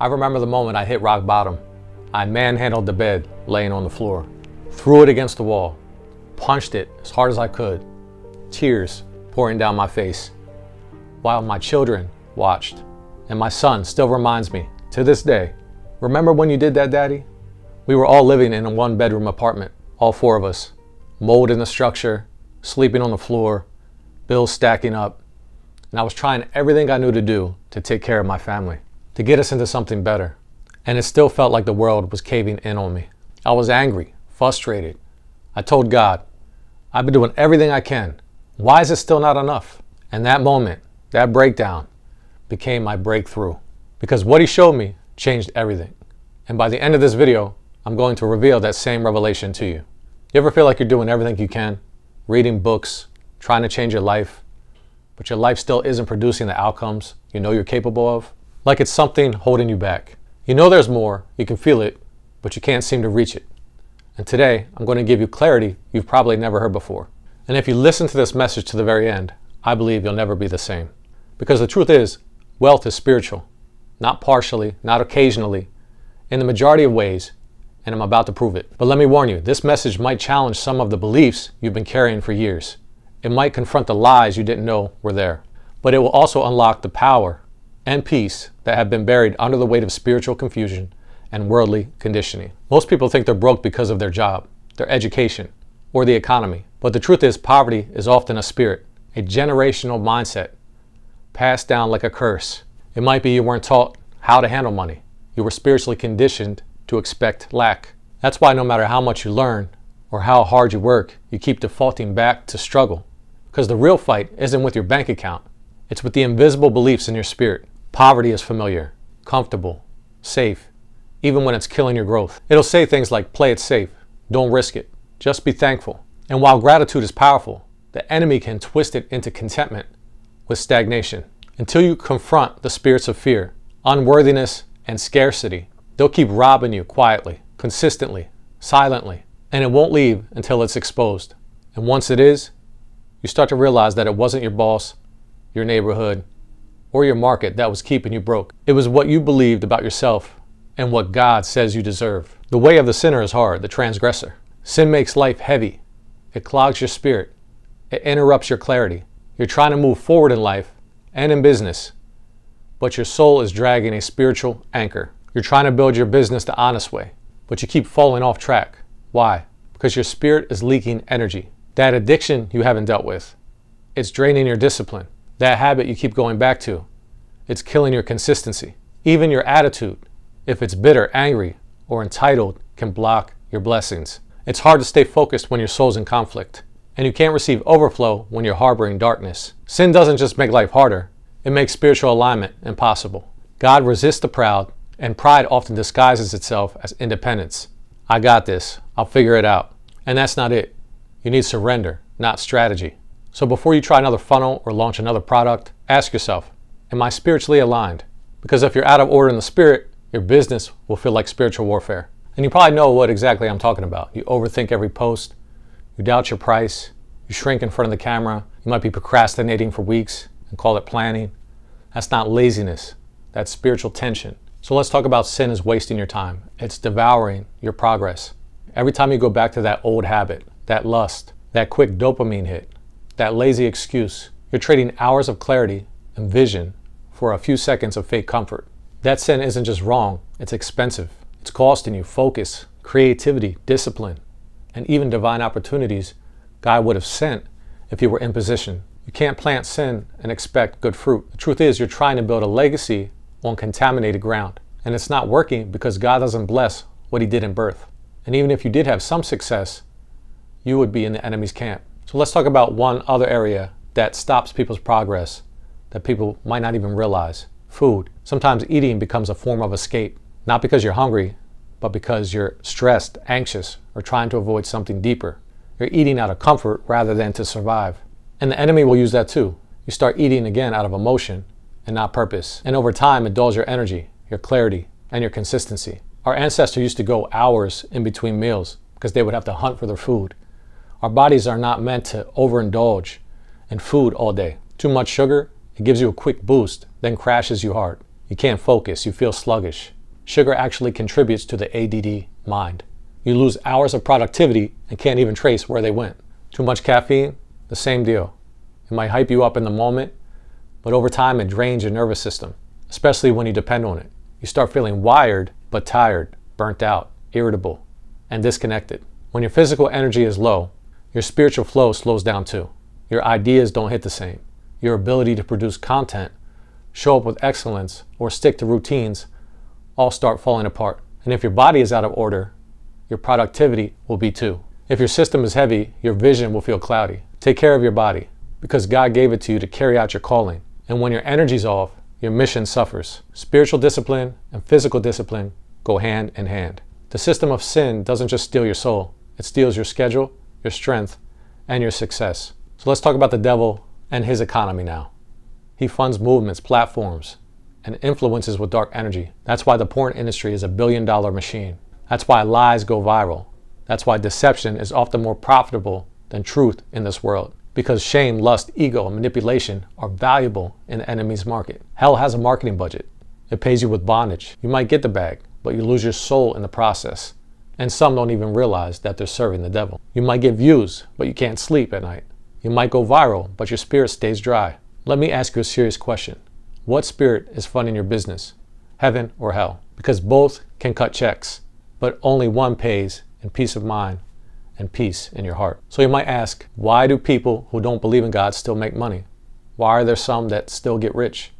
I remember the moment I hit rock bottom. I manhandled the bed laying on the floor, threw it against the wall, punched it as hard as I could, tears pouring down my face, while my children watched. And my son still reminds me, to this day, "Remember when you did that, Daddy?" We were all living in a one-bedroom apartment, all four of us, mold in the structure, sleeping on the floor, bills stacking up, and I was trying everything I knew to do to take care of my family, to get us into something better. And it still felt like the world was caving in on me. I was angry, frustrated. I told God, "I've been doing everything I can. Why is it still not enough?" And that moment, that breakdown, became my breakthrough. Because what he showed me changed everything. And by the end of this video, I'm going to reveal that same revelation to you. You ever feel like you're doing everything you can, reading books, trying to change your life, but your life still isn't producing the outcomes you know you're capable of? Like it's something holding you back. You know there's more, you can feel it, but you can't seem to reach it. And today, I'm going to give you clarity you've probably never heard before. And if you listen to this message to the very end, I believe you'll never be the same. Because the truth is, wealth is spiritual. Not partially, not occasionally, in the majority of ways, and I'm about to prove it. But let me warn you, this message might challenge some of the beliefs you've been carrying for years. It might confront the lies you didn't know were there. But it will also unlock the power and peace that have been buried under the weight of spiritual confusion and worldly conditioning. Most people think they're broke because of their job, their education, or the economy. But the truth is, poverty is often a spirit, a generational mindset, passed down like a curse. It might be you weren't taught how to handle money. You were spiritually conditioned to expect lack. That's why no matter how much you learn or how hard you work, you keep defaulting back to struggle. Because the real fight isn't with your bank account. It's with the invisible beliefs in your spirit. Poverty is familiar, comfortable, safe, even when it's killing your growth. It'll say things like, play it safe, don't risk it, just be thankful. And while gratitude is powerful, the enemy can twist it into contentment with stagnation. Until you confront the spirits of fear, unworthiness, and scarcity, they'll keep robbing you quietly, consistently, silently, and it won't leave until it's exposed. And once it is, you start to realize that it wasn't your boss, your neighborhood, or your market that was keeping you broke. It was what you believed about yourself and what God says you deserve. The way of the sinner is hard, the transgressor. Sin makes life heavy. It clogs your spirit. It interrupts your clarity. You're trying to move forward in life and in business, but your soul is dragging a spiritual anchor. You're trying to build your business the honest way, but you keep falling off track. Why? Because your spirit is leaking energy. That addiction you haven't dealt with, it's draining your discipline. That habit you keep going back to, it's killing your consistency. Even your attitude, if it's bitter, angry, or entitled, can block your blessings. It's hard to stay focused when your soul's in conflict, and you can't receive overflow when you're harboring darkness. Sin doesn't just make life harder, it makes spiritual alignment impossible. God resists the proud, and pride often disguises itself as independence. I got this, I'll figure it out. And that's not it. You need surrender, not strategy. So before you try another funnel or launch another product, ask yourself, am I spiritually aligned? Because if you're out of order in the spirit, your business will feel like spiritual warfare. And you probably know what exactly I'm talking about. You overthink every post, you doubt your price, you shrink in front of the camera, you might be procrastinating for weeks and call it planning. That's not laziness, that's spiritual tension. So let's talk about sin is wasting your time. It's devouring your progress. Every time you go back to that old habit, that lust, that quick dopamine hit, that lazy excuse, you're trading hours of clarity and vision for a few seconds of fake comfort. That sin isn't just wrong, it's expensive. It's costing you focus, creativity, discipline, and even divine opportunities God would have sent if you were in position. You can't plant sin and expect good fruit. The truth is, you're trying to build a legacy on contaminated ground, and it's not working because God doesn't bless what he did in birth. And even if you did have some success, you would be in the enemy's camp. So let's talk about one other area that stops people's progress that people might not even realize. Food. Sometimes eating becomes a form of escape, not because you're hungry, but because you're stressed, anxious, or trying to avoid something deeper. You're eating out of comfort rather than to survive. And the enemy will use that too. You start eating again out of emotion and not purpose. And over time, it dulls your energy, your clarity, and your consistency. Our ancestors used to go hours in between meals because they would have to hunt for their food. Our bodies are not meant to overindulge in food all day. Too much sugar, it gives you a quick boost, then crashes you hard. You can't focus, you feel sluggish. Sugar actually contributes to the ADD mind. You lose hours of productivity and can't even trace where they went. Too much caffeine, the same deal. It might hype you up in the moment, but over time it drains your nervous system, especially when you depend on it. You start feeling wired, but tired, burnt out, irritable, and disconnected. When your physical energy is low, your spiritual flow slows down too. Your ideas don't hit the same. Your ability to produce content, show up with excellence, or stick to routines all start falling apart. And if your body is out of order, your productivity will be too. If your system is heavy, your vision will feel cloudy. Take care of your body, because God gave it to you to carry out your calling. And when your energy's off, your mission suffers. Spiritual discipline and physical discipline go hand in hand. The system of sin doesn't just steal your soul, it steals your schedule, your strength, and your success. So let's talk about the devil and his economy now. He funds movements, platforms, and influences with dark energy. That's why the porn industry is a billion-dollar machine. That's why lies go viral. That's why deception is often more profitable than truth in this world. Because shame, lust, ego, and manipulation are valuable in the enemy's market. Hell has a marketing budget. It pays you with bondage. You might get the bag, but you lose your soul in the process. And some don't even realize that they're serving the devil. You might get views, but you can't sleep at night. You might go viral, but your spirit stays dry. Let me ask you a serious question. What spirit is funding your business? Heaven or hell? Because both can cut checks, but only one pays in peace of mind and peace in your heart. So you might ask, why do people who don't believe in God still make money? Why are there some that still get rich?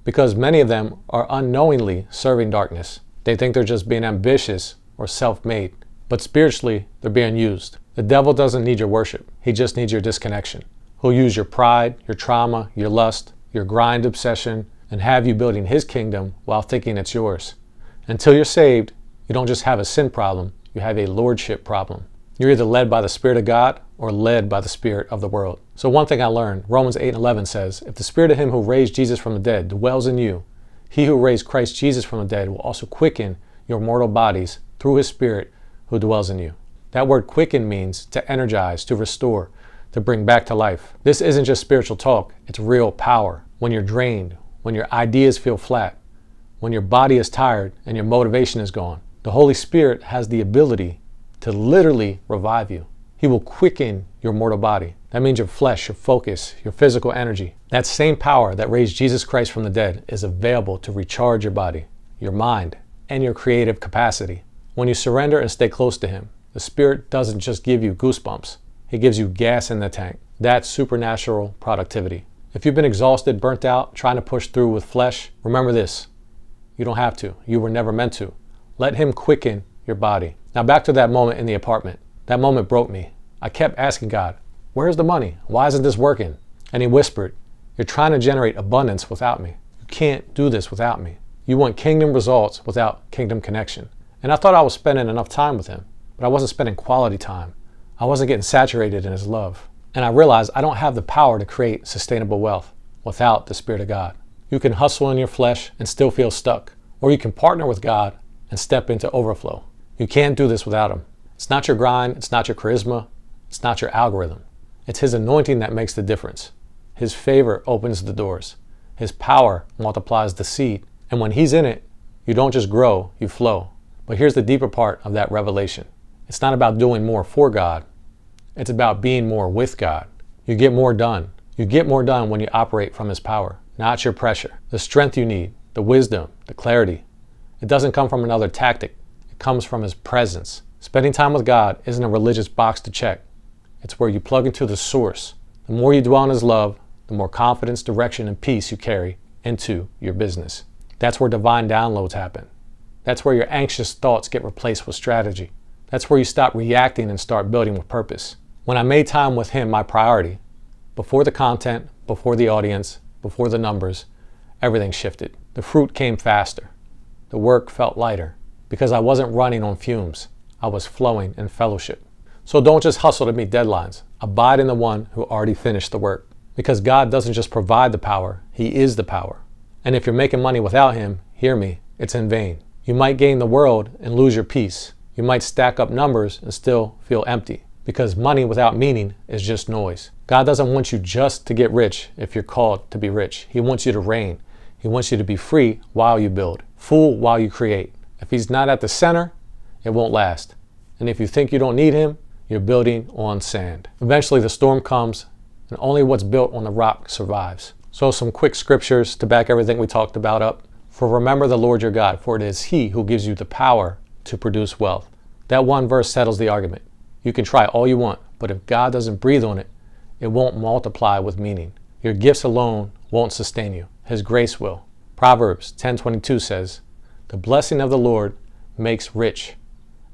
Because many of them are unknowingly serving darkness. They think they're just being ambitious or self-made, but spiritually they're being used. The devil doesn't need your worship. He just needs your disconnection. He'll use your pride, your trauma, your lust, your grind obsession, and have you building his kingdom while thinking it's yours. Until you're saved, you don't just have a sin problem, you have a lordship problem. You're either led by the Spirit of God or led by the spirit of the world. So one thing I learned, Romans 8:11 says, if the spirit of him who raised Jesus from the dead dwells in you, he who raised Christ Jesus from the dead will also quicken your mortal bodies through his spirit who dwells in you. That word quicken means to energize, to restore, to bring back to life. This isn't just spiritual talk, it's real power. When you're drained, when your ideas feel flat, when your body is tired and your motivation is gone, the Holy Spirit has the ability to literally revive you. He will quicken your mortal body. That means your flesh, your focus, your physical energy. That same power that raised Jesus Christ from the dead is available to recharge your body, your mind, and your creative capacity. When you surrender and stay close to him, the Spirit doesn't just give you goosebumps. He gives you gas in the tank. That's supernatural productivity. If you've been exhausted, burnt out, trying to push through with flesh, remember this. You don't have to. You were never meant to. Let him quicken your body. Now back to that moment in the apartment. That moment broke me. I kept asking God, where's the money? Why isn't this working? And he whispered, you're trying to generate abundance without me. You can't do this without me. You want kingdom results without kingdom connection. And I thought I was spending enough time with him, but I wasn't spending quality time. I wasn't getting saturated in his love. And I realized I don't have the power to create sustainable wealth without the Spirit of God. You can hustle in your flesh and still feel stuck, or you can partner with God and step into overflow. You can't do this without him. It's not your grind, it's not your charisma, it's not your algorithm. It's his anointing that makes the difference. His favor opens the doors. His power multiplies the seed. And when he's in it, you don't just grow, you flow. But here's the deeper part of that revelation. It's not about doing more for God. It's about being more with God. You get more done. You get more done when you operate from his power, not your pressure. The strength you need, the wisdom, the clarity. It doesn't come from another tactic. It comes from his presence. Spending time with God isn't a religious box to check. It's where you plug into the source. The more you dwell on his love, the more confidence, direction, and peace you carry into your business. That's where divine downloads happen. That's where your anxious thoughts get replaced with strategy. That's where you stop reacting and start building with purpose. When I made time with him my priority, before the content, before the audience, before the numbers, everything shifted. The fruit came faster. The work felt lighter because I wasn't running on fumes. I was flowing in fellowship. So don't just hustle to meet deadlines. Abide in the one who already finished the work. Because God doesn't just provide the power, he is the power. And if you're making money without him, hear me, it's in vain. You might gain the world and lose your peace. You might stack up numbers and still feel empty. Because money without meaning is just noise. God doesn't want you just to get rich if you're called to be rich. He wants you to reign. He wants you to be free while you build, full while you create. If he's not at the center, it won't last. And if you think you don't need him, you're building on sand. Eventually the storm comes, and only what's built on the rock survives. So some quick scriptures to back everything we talked about up. For remember the Lord your God, for it is he who gives you the power to produce wealth. That one verse settles the argument. You can try all you want, but if God doesn't breathe on it, it won't multiply with meaning. Your gifts alone won't sustain you. His grace will. Proverbs 10:22 says, the blessing of the Lord makes rich,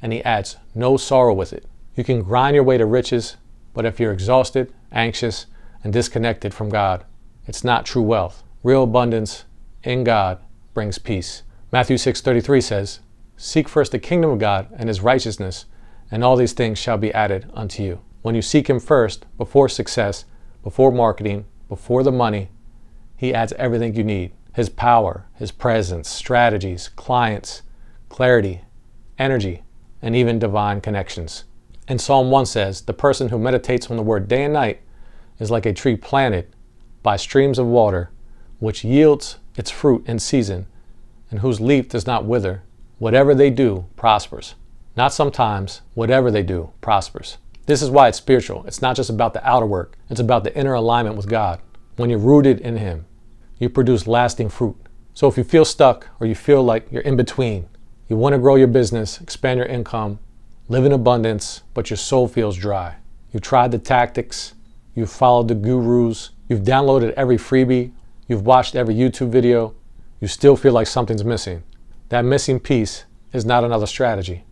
and he adds no sorrow with it. You can grind your way to riches, but if you're exhausted, anxious, and disconnected from God, it's not true wealth. Real abundance in God brings peace. Matthew 6:33 says, seek first the kingdom of God and his righteousness, and all these things shall be added unto you. When you seek him first, before success, before marketing, before the money, he adds everything you need. His power, his presence, strategies, clients, clarity, energy, and even divine connections. And Psalm 1 says, the person who meditates on the word day and night is like a tree planted by streams of water, which yields its fruit in season, and whose leaf does not wither. Whatever they do prospers. Not sometimes, whatever they do prospers. This is why it's spiritual. It's not just about the outer work. It's about the inner alignment with God. When you're rooted in him, you produce lasting fruit. So if you feel stuck or you feel like you're in between, you want to grow your business, expand your income, live in abundance, but your soul feels dry. You've tried the tactics, you've followed the gurus, you've downloaded every freebie, you've watched every YouTube video, you still feel like something's missing. That missing piece is not another strategy.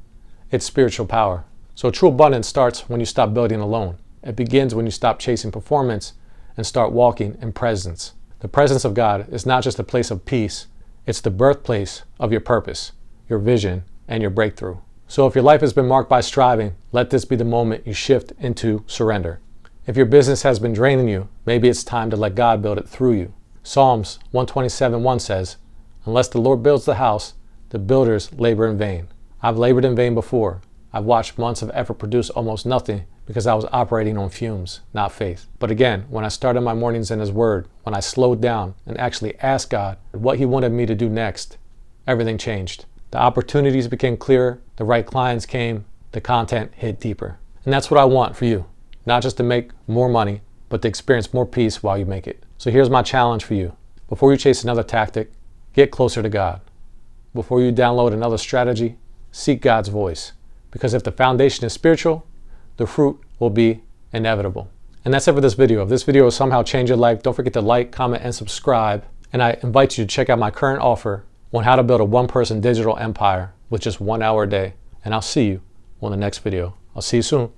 It's spiritual power. So true abundance starts when you stop building alone. It begins when you stop chasing performance and start walking in presence. The presence of God is not just a place of peace, it's the birthplace of your purpose, your vision, and your breakthrough. So if your life has been marked by striving, let this be the moment you shift into surrender. If your business has been draining you, maybe it's time to let God build it through you. Psalms 127:1 says, unless the Lord builds the house, the builders labor in vain. I've labored in vain before. I've watched months of effort produce almost nothing because I was operating on fumes, not faith. But again, when I started my mornings in his word, when I slowed down and actually asked God what he wanted me to do next, everything changed. The opportunities became clearer, the right clients came, the content hit deeper. And that's what I want for you. Not just to make more money, but to experience more peace while you make it. So here's my challenge for you. Before you chase another tactic, get closer to God. Before you download another strategy, seek God's voice. Because if the foundation is spiritual, the fruit will be inevitable. And that's it for this video. If this video has somehow changed your life, don't forget to like, comment, and subscribe. And I invite you to check out my current offer on how to build a one-person digital empire with just 1 hour a day. And I'll see you on the next video. I'll see you soon.